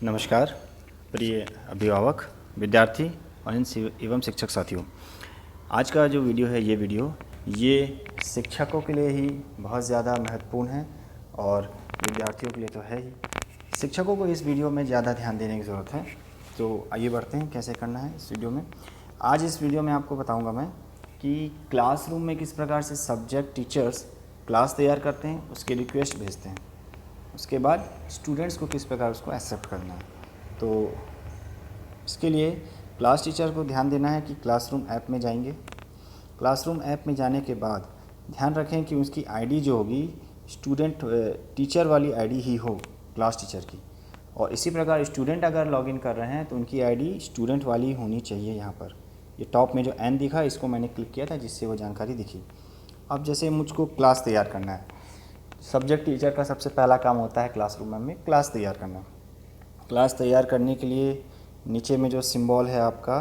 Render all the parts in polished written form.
नमस्कार प्रिय अभिभावक, विद्यार्थी और एवं शिक्षक साथियों। आज का जो वीडियो है ये शिक्षकों के लिए ही बहुत ज़्यादा महत्वपूर्ण है और विद्यार्थियों के लिए तो है ही। शिक्षकों को इस वीडियो में ज़्यादा ध्यान देने की ज़रूरत है। तो आइए बढ़ते हैं कैसे करना है इस वीडियो में। आज इस वीडियो में आपको बताऊँगा मैं कि क्लासरूम में किस प्रकार से सब्जेक्ट टीचर्स क्लास तैयार करते हैं, उसके रिक्वेस्ट भेजते हैं, उसके बाद स्टूडेंट्स को किस प्रकार उसको एक्सेप्ट करना है। तो इसके लिए क्लास टीचर को ध्यान देना है कि क्लासरूम ऐप में जाएंगे। क्लासरूम ऐप में जाने के बाद ध्यान रखें कि उसकी आईडी जो होगी स्टूडेंट टीचर वाली आईडी ही हो, क्लास टीचर की। और इसी प्रकार स्टूडेंट अगर लॉगिन कर रहे हैं तो उनकी आईडी स्टूडेंट वाली होनी चाहिए। यहाँ पर ये टॉप में जो एन दिखा इसको मैंने क्लिक किया था जिससे वो जानकारी दिखी। अब जैसे मुझको क्लास तैयार करना है, सब्जेक्ट टीचर का सबसे पहला काम होता है क्लासरूम में क्लास तैयार करना। क्लास तैयार करने के लिए नीचे में जो सिंबल है आपका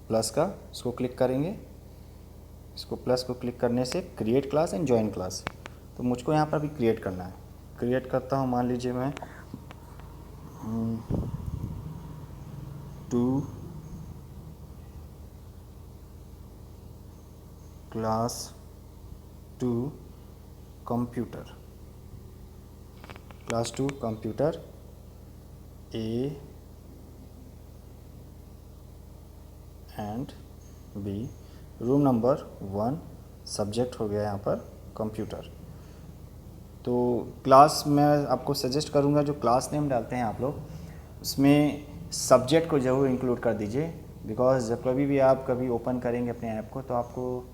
प्लस का, इसको क्लिक करेंगे। इसको प्लस को क्लिक करने से create class and join class, तो मुझको यहाँ पर भी क्रिएट करना है। क्रिएट करता हूँ, मान लीजिए मैं 2 class 2 computer, class 2 computer A and B, room number 1, subject हो गया यहाँ पर कंप्यूटर। तो क्लास मैं आपको सजेस्ट करूँगा जो क्लास नेम डालते हैं आप लोग उसमें सब्जेक्ट को ज़रूर इंक्लूड कर दीजिए, बिकॉज जब कभी भी आप कभी ओपन करेंगे अपने ऐप को तो आपको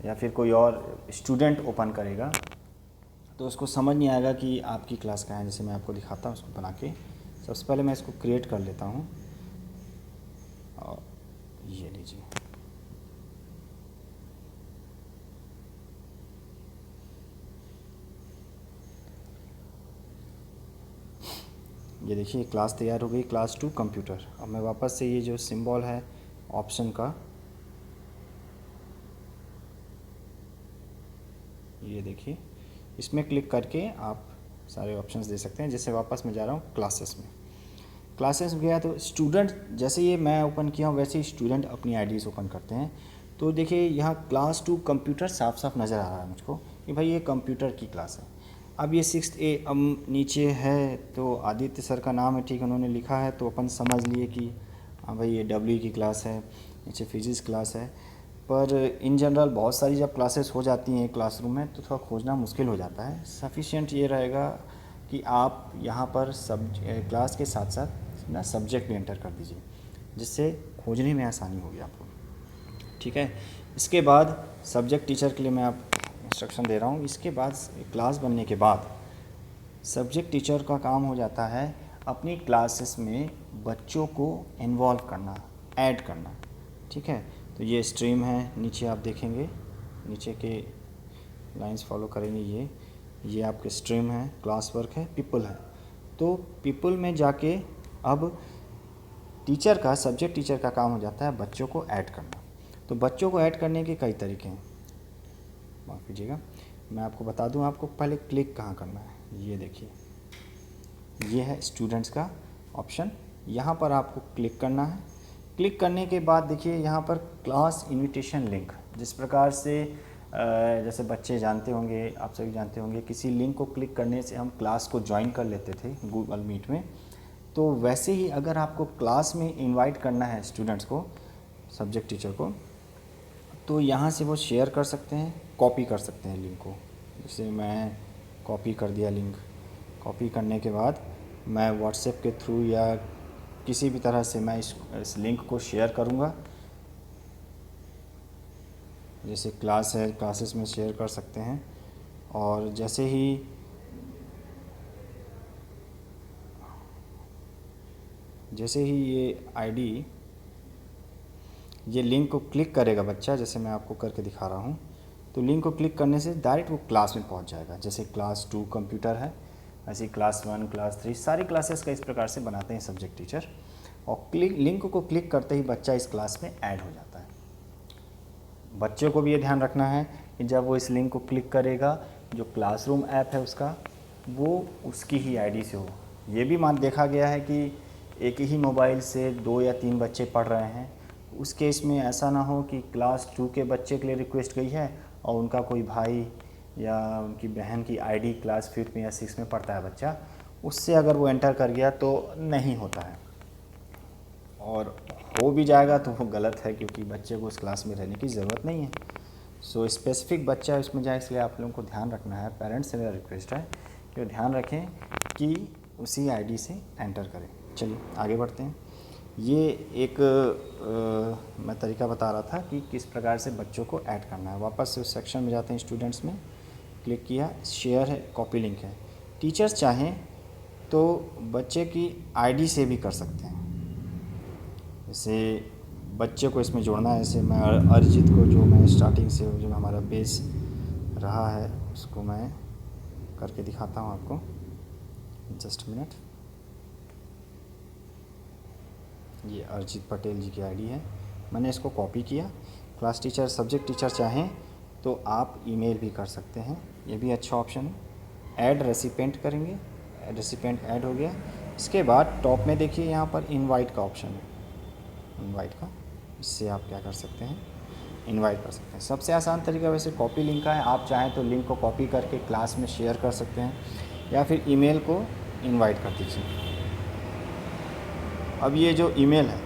या फिर कोई और स्टूडेंट ओपन करेगा तो उसको समझ नहीं आएगा कि आपकी क्लास का है। जैसे मैं आपको दिखाता हूँ उसको बना के। सबसे पहले मैं इसको क्रिएट कर लेता हूँ और ये लीजिए। ये देखिए क्लास तैयार हो गई, क्लास 2 कंप्यूटर। अब मैं वापस से ये जो सिंबल है ऑप्शन का, ये देखिए इसमें क्लिक करके आप सारे ऑप्शंस दे सकते हैं। जैसे वापस मैं जा रहा हूँ क्लासेस में, क्लासेस में गया तो स्टूडेंट जैसे ये मैं ओपन किया हूँ वैसे ही स्टूडेंट अपनी आईडीज़ ओपन करते हैं। तो देखिए यहाँ क्लास 2 कंप्यूटर साफ साफ नज़र आ रहा है मुझको कि भाई ये कंप्यूटर की क्लास है। अब ये 6th A अब नीचे है तो आदित्य सर का नाम है, ठीक है, उन्होंने लिखा है तो अपन समझ लिए कि हाँ भाई ये W की क्लास है, नीचे फिजिक्स क्लास है। पर इन जनरल बहुत सारी जब क्लासेस हो जाती हैं क्लासरूम में तो थोड़ा खोजना मुश्किल हो जाता है। सफिशिएंट ये रहेगा कि आप यहाँ पर क्लास के साथ साथ ना सब्जेक्ट भी एंटर कर दीजिए, जिससे खोजने में आसानी होगी आपको। ठीक है, इसके बाद सब्जेक्ट टीचर के लिए मैं आप इंस्ट्रक्शन दे रहा हूँ। इसके बाद क्लास बनने के बाद सब्जेक्ट टीचर का काम हो जाता है अपनी क्लासेस में बच्चों को इन्वॉल्व करना, ऐड करना। ठीक है, तो ये स्ट्रीम है, नीचे आप देखेंगे, नीचे के लाइंस फॉलो करेंगे। ये आपके स्ट्रीम है, क्लास वर्क है, पीपल है। तो पीपल में जाके अब टीचर का, सब्जेक्ट टीचर का काम हो जाता है बच्चों को ऐड करना। तो बच्चों को ऐड करने के कई तरीके हैं, माफ़ कीजिएगा, मैं आपको बता दूं आपको पहले क्लिक कहाँ करना है। ये देखिए ये है स्टूडेंट्स का ऑप्शन, यहाँ पर आपको क्लिक करना है। क्लिक करने के बाद देखिए यहाँ पर क्लास इनविटेशन लिंक, जिस प्रकार से जैसे बच्चे जानते होंगे, आप सभी जानते होंगे, किसी लिंक को क्लिक करने से हम क्लास को ज्वाइन कर लेते थे गूगल मीट में। तो वैसे ही अगर आपको क्लास में इनवाइट करना है स्टूडेंट्स को, सब्जेक्ट टीचर को, तो यहाँ से वो शेयर कर सकते हैं, कॉपी कर सकते हैं लिंक को। जैसे मैं कॉपी कर दिया लिंक, कॉपी करने के बाद मैं व्हाट्सएप के थ्रू या किसी भी तरह से मैं इस लिंक को शेयर करूँगा। जैसे क्लास है, क्लासेस में शेयर कर सकते हैं। और जैसे ही ये आईडी, ये लिंक को क्लिक करेगा बच्चा, जैसे मैं आपको करके दिखा रहा हूँ, तो लिंक को क्लिक करने से डायरेक्ट वो क्लास में पहुँच जाएगा। जैसे क्लास 2 कंप्यूटर है, ऐसे क्लास 1, क्लास 3 सारी क्लासेस का इस प्रकार से बनाते हैं सब्जेक्ट टीचर। और लिंक को क्लिक करते ही बच्चा इस क्लास में ऐड हो जाता है। बच्चों को भी ये ध्यान रखना है कि जब वो इस लिंक को क्लिक करेगा, जो क्लासरूम ऐप है उसका, वो उसकी ही आईडी से हो। ये भी देखा गया है कि एक ही मोबाइल से 2 या 3 बच्चे पढ़ रहे हैं, उस केस में ऐसा ना हो कि क्लास 2 के बच्चे के लिए रिक्वेस्ट गई है और उनका कोई भाई या उनकी बहन की आईडी क्लास 5 में या 6 में पढ़ता है बच्चा, उससे अगर वो एंटर कर गया तो नहीं होता है, और हो भी जाएगा तो वो गलत है, क्योंकि बच्चे को उस क्लास में रहने की ज़रूरत नहीं है। सो स्पेसिफिक बच्चा उसमें जाए, इसलिए आप लोगों को ध्यान रखना है। पेरेंट्स से मेरा रिक्वेस्ट है कि वो ध्यान रखें कि उसी आईडी से एंटर करें। चलिए आगे बढ़ते हैं। ये एक मैं तरीका बता रहा था कि किस प्रकार से बच्चों को ऐड करना है। वापस से उस सेक्शन में जाते हैं, स्टूडेंट्स में क्लिक किया, शेयर है, कॉपी लिंक है। टीचर्स चाहें तो बच्चे की आईडी से भी कर सकते हैं। जैसे बच्चे को इसमें जोड़ना है, जैसे मैं अरिजीत को, जो मैं स्टार्टिंग से जो हमारा बेस रहा है उसको मैं करके दिखाता हूँ आपको। Just minute. ये अरिजीत पटेल जी की आईडी है, मैंने इसको कॉपी किया। क्लास टीचर, सब्जेक्ट टीचर चाहें तो आप ईमेल भी कर सकते हैं, ये भी अच्छा ऑप्शन है। ऐड रेसिपेंट करेंगे, रेसिपेंट ऐड हो गया। इसके बाद टॉप में देखिए यहाँ पर इनवाइट का ऑप्शन है, इनवाइट का, इससे आप क्या कर सकते हैं, इनवाइट कर सकते हैं। सबसे आसान तरीका वैसे कॉपी लिंक का है। आप चाहें तो लिंक को कॉपी करके क्लास में शेयर कर सकते हैं, या फिर ईमेल को इनवाइट कर दीजिए। अब ये जो ईमेल है,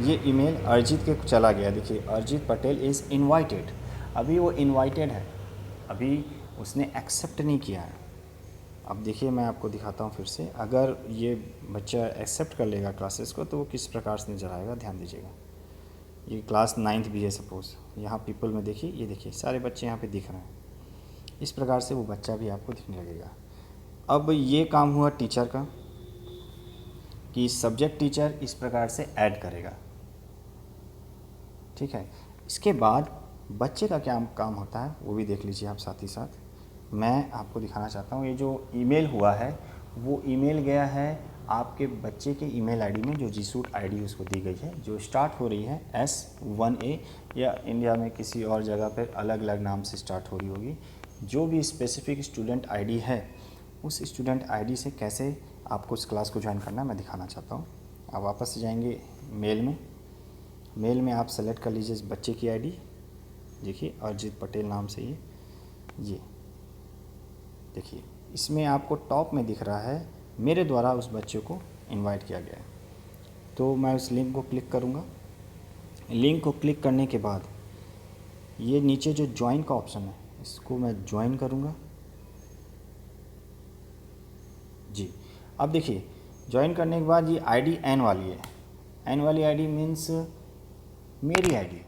ये ईमेल अरिजीत के चला गया। देखिए, अरिजीत पटेल इज़ इनवाइटेड, अभी वो इनवाइटेड है, अभी उसने एक्सेप्ट नहीं किया है। अब देखिए मैं आपको दिखाता हूँ फिर से, अगर ये बच्चा एक्सेप्ट कर लेगा क्लासेस को तो वो किस प्रकार से नजर आएगा, ध्यान दीजिएगा। ये क्लास 9th भी है सपोज़, यहाँ पीपल में देखिए, ये देखिए सारे बच्चे यहाँ पे दिख रहे हैं। इस प्रकार से वो बच्चा भी आपको दिखने लगेगा। अब ये काम हुआ टीचर का, कि सब्जेक्ट टीचर इस प्रकार से ऐड करेगा, ठीक है। इसके बाद बच्चे का क्या काम होता है वो भी देख लीजिए आप साथ ही साथ। मैं आपको दिखाना चाहता हूँ, ये जो ईमेल हुआ है वो ईमेल गया है आपके बच्चे के ईमेल आईडी में, जो जीसूट आईडी उसको दी गई है, जो स्टार्ट हो रही है S1A, या इंडिया में किसी और जगह पर अलग अलग नाम से स्टार्ट हो रही होगी। जो भी स्पेसिफिक स्टूडेंट आईडी है, उस स्टूडेंट आईडी से कैसे आपको उस क्लास को ज्वाइन करना है मैं दिखाना चाहता हूँ। आप वापस से जाएंगे मेल में, मेल में आप सेलेक्ट कर लीजिए इस बच्चे की आईडी, देखिए अरिजीत पटेल नाम से ये देखिए, इसमें आपको टॉप में दिख रहा है मेरे द्वारा उस बच्चे को इनवाइट किया गया है। तो मैं उस लिंक को क्लिक करूँगा। लिंक को क्लिक करने के बाद ये नीचे जो ज्वाइन का ऑप्शन है, इसको मैं ज्वाइन करूँगा जी। अब देखिए, ज्वाइन करने के बाद ये आईडी एन वाली है, एन वाली आईडी मीन्स मेरी आईडी।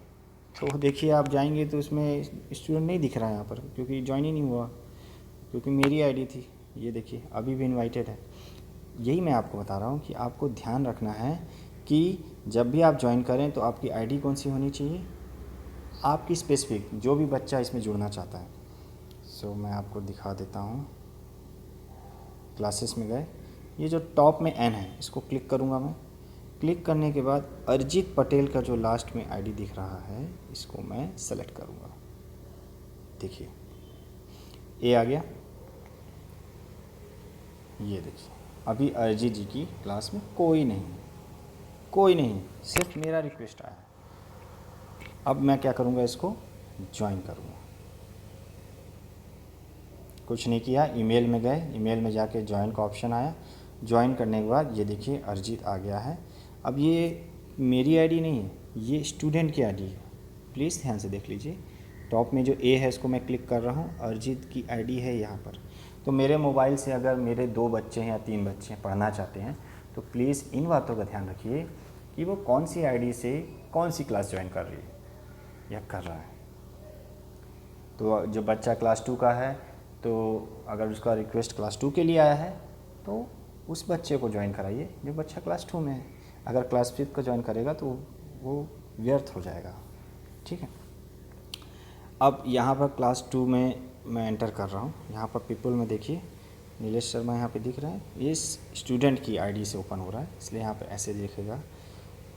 तो देखिए आप जाएंगे तो उसमें स्टूडेंट नहीं दिख रहा है यहाँ पर, क्योंकि ज्वाइन ही नहीं हुआ, क्योंकि मेरी आईडी थी। ये देखिए अभी भी इनवाइटेड है। यही मैं आपको बता रहा हूँ कि आपको ध्यान रखना है कि जब भी आप ज्वाइन करें तो आपकी आईडी कौन सी होनी चाहिए, आपकी स्पेसिफिक, जो भी बच्चा इसमें जुड़ना चाहता है। सो मैं आपको दिखा देता हूँ। क्लासेस में गए, ये जो टॉप में एन है इसको क्लिक करूँगा मैं। क्लिक करने के बाद अरिजीत पटेल का जो लास्ट में आईडी दिख रहा है, इसको मैं सेलेक्ट करूँगा। देखिए ए आ गया, ये देखिए अभी अरिजीत जी की क्लास में कोई नहीं, सिर्फ मेरा रिक्वेस्ट आया है। अब मैं क्या करूँगा, इसको ज्वाइन करूँगा। कुछ नहीं किया, ईमेल में गए, ईमेल में जाके ज्वाइन का ऑप्शन आया। ज्वाइन करने के बाद ये देखिए अरिजीत आ गया है। अब ये मेरी आईडी नहीं है, ये स्टूडेंट की आईडी है, प्लीज़ ध्यान से देख लीजिए। टॉप में जो ए है इसको मैं क्लिक कर रहा हूँ, अरिजीत की आईडी है यहाँ पर। तो मेरे मोबाइल से अगर मेरे 2 बच्चे हैं या 3 बच्चे पढ़ना चाहते हैं तो प्लीज़ इन बातों का ध्यान रखिए कि वो कौन सी आईडी से कौन सी क्लास ज्वाइन कर रही है या कर रहा है। तो जो बच्चा क्लास 2 का है, तो अगर उसका रिक्वेस्ट क्लास 2 के लिए आया है तो उस बच्चे को ज्वाइन कराइए जो बच्चा क्लास 2 में है। अगर क्लास 5 को ज्वाइन करेगा तो वो व्यर्थ हो जाएगा, ठीक है। अब यहाँ पर क्लास 2 में मैं एंटर कर रहा हूँ। यहाँ पर पीपल में देखिए नीलेश शर्मा यहाँ पे दिख रहा है, ये स्टूडेंट की आईडी से ओपन हो रहा है, इसलिए यहाँ पे ऐसे दिखेगा।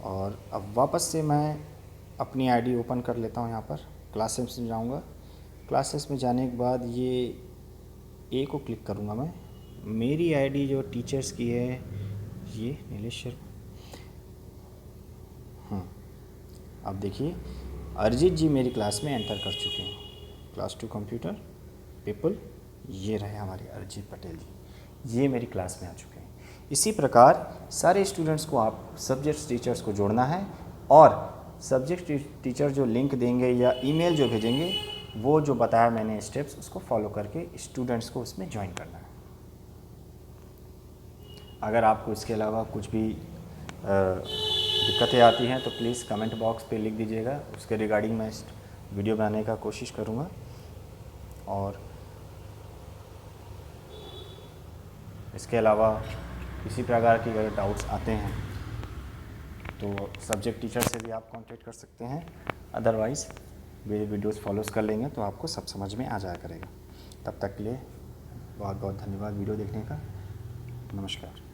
और अब वापस से मैं अपनी आईडी ओपन कर लेता हूँ। यहाँ पर क्लासेस में जाऊँगा। क्लासेस में जाने के बाद ये ए को क्लिक करूँगा मैं। मेरी आईडी जो टीचर्स की है, ये नीलेश शर्मा, अब देखिए अरिजीत जी मेरी क्लास में एंटर कर चुके हैं। क्लास 2 कंप्यूटर पीपल, ये रहे हमारे अरिजीत पटेल जी, ये मेरी क्लास में आ चुके हैं। इसी प्रकार सारे स्टूडेंट्स को आप सब्जेक्ट टीचर्स को जोड़ना है और सब्जेक्ट टीचर जो लिंक देंगे या ईमेल जो भेजेंगे वो जो बताया मैंने स्टेप्स उसको फॉलो करके स्टूडेंट्स को उसमें ज्वाइन करना है। अगर आपको इसके अलावा कुछ भी दिक्कतें आती हैं तो प्लीज़ कमेंट बॉक्स पे लिख दीजिएगा, उसके रिगार्डिंग मैं वीडियो बनाने का कोशिश करूँगा। और इसके अलावा किसी प्रकार की अगर डाउट्स आते हैं तो सब्जेक्ट टीचर से भी आप कांटेक्ट कर सकते हैं, अदरवाइज़ मेरे वीडियोस फॉलोज कर लेंगे तो आपको सब समझ में आ जाया करेगा। तब तक के लिए बहुत बहुत धन्यवाद वीडियो देखने का। नमस्कार।